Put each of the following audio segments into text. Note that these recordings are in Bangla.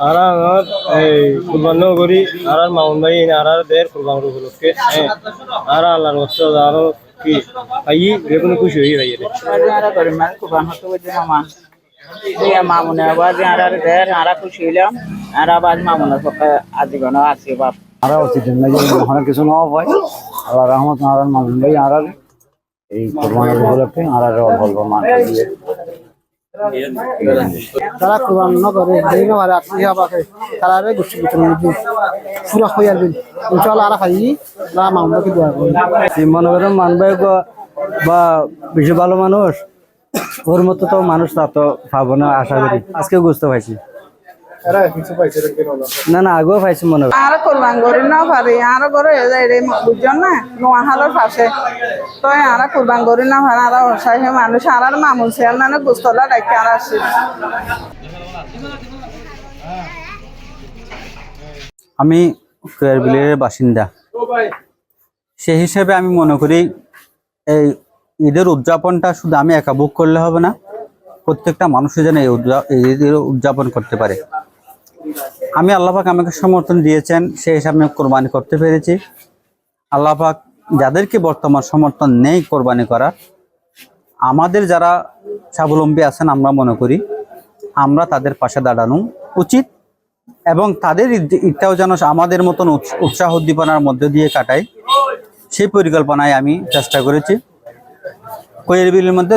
আর আমার এই কুরবান করি আর মামুন ভাই আর দের কুরবান উপলক্ষে আর আল্লাহর ওয়াস্তে আরো কি ভাই বেগুন খুশি হই ভাই আর করি মানে কুরবান হতে বলছে মামান এই মামুনে আবার আর দের আর খুশি হইলাম আর আবার মামুনের পক্ষে আজীবন আছে বাপ আর উচিত নাকি অনেক কিছু না হয় আল্লাহ রহমত আর মামুন ভাই আর এই কুরবানের উপলক্ষে আর অল্প অল্প মান দিয়ে তারা কুরবান ন করে দেই না আর আপনি আবাকে তারা রে গুছি গুছি নিবি পুরা হইয়ার বিন ইনশাআল্লাহ আর খাই না মামলাকে দোয়া করি মনে করেন মানবাই বা বেশি ভালো মানুষ ওর মতো তো মানুষ তা তো পাবো না আশা করি আজকে বুঝতে পারছি না না আগেও পাইছি মনে হয় আর কুরবান করি না পারি আর করে রে বুঝছেন না নোয়াহালের পাশে তো আর কুরবান করি না পারি আর অসহায় মানুষ আর মামুন ছেলে না গুস্তলা ডাকে আর আসি আমি কেয়ারবিলের বাসিন্দা সেই হিসেবে আমি মনে করি এই ঈদের উদযাপনটা শুধু আমি একা বুক করলে হবে না, প্রত্যেকটা মানুষের যেন এই ঈদের উদযাপন করতে পারে। আমি আল্লাহ পাক আমাকে সমর্থন দিয়েছেন, সেই হিসাবে আমি কোরবানি করতে পেরেছি। আল্লাহ পাক যাদেরকে বর্তমান সমর্থন নেই কোরবানি করার, আমাদের যারা স্বাবলম্বী আছেন আমরা মনে করি আমরা তাদের পাশে দাঁড়ানো উচিত এবং তাদের ঈদটাও যেন আমাদের মতন উৎসাহ উদ্দীপনার মধ্যে দিয়ে কাটাই, সেই পরিকল্পনায় আমি চেষ্টা করেছি। কোয়েরবিলের মধ্যে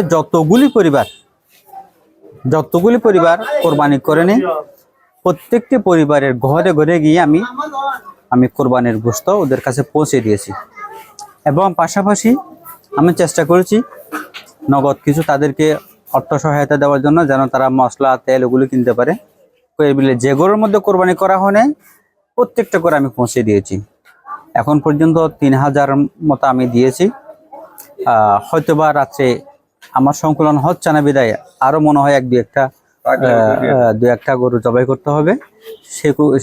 যতগুলি পরিবার কোরবানি করে নেই, প্রত্যেকটি পরিবারের ঘরে ঘরে গিয়ে আমি কোরবানির গোশত ওদের কাছে পৌঁছে দিয়েছি এবং পাশাপাশি আমি চেষ্টা করেছি নগদ কিছু তাদেরকে অর্থ সহায়তা দেওয়ার জন্য, যেন তারা মশলা তেল ওগুলো কিনতে পারে। কোয়েরবিলে যে গরুর মধ্যে কোরবানি করা হয় নাই প্রত্যেকটা করে আমি পৌঁছে দিয়েছি। এখন পর্যন্ত 3000 মতো আমি দিয়েছি। হয়তোবা রাত্রে আমার সংকলন হচ্ছে না বিদায় আরো মনে হয় দু একটা গরু জবাই করতে হবে,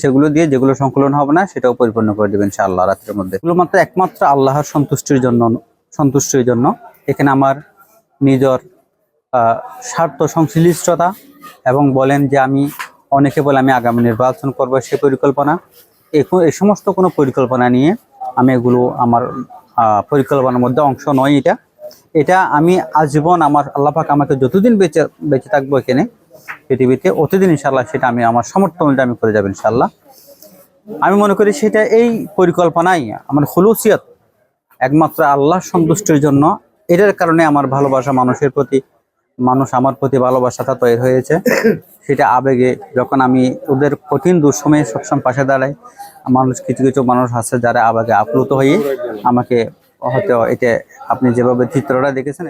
সেগুলো দিয়ে যেগুলো সংকলন হবে না সেটাও পরিপূর্ণ করে দেবেন ইনশাআল্লাহ রাত্রের মধ্যে। এগুলো মাত্র একমাত্র আল্লাহর সন্তুষ্টির জন্য। এখানে আমার নিজের স্বার্থ সংশ্লিষ্টতা এবং বলেন যে অনেকে বলে আমি আগামী নির্বাচন করবো সে পরিকল্পনা, এই সমস্ত কোনো পরিকল্পনা নিয়ে আমি এগুলো আমার পরিকল্পনার মধ্যে অংশ নয়। এটা আমি আজীবন আমার আল্লাহ পাক আমাকে যতদিন বেঁচে থাকবো এখানে পৃথিবীতে অতদিন ইনশাআল্লাহ সেটা আমি আমার সামর্থ্য অনুযায়ী আমি করে যাবো ইনশাআল্লাহ। আমি মনে করি সেটা এই পরিকল্পনাই আমার খুলুসিয়ত একমাত্র আল্লাহর সন্তুষ্টির জন্য। এটার কারণে আমার ভালোবাসা মানুষ আমার প্রতি ভালোবাসাটা তৈরি হয়েছে। সেটা আবেগে, যখন আমি ওদের কঠিন দুঃসময়ে সবসময় পাশে দাঁড়াই, কিছু মানুষ আছে যারা আবেগে আপ্লুত হয়ে আমাকে হয়তো এটা আপনি যেভাবে চিত্রটা দেখেছেন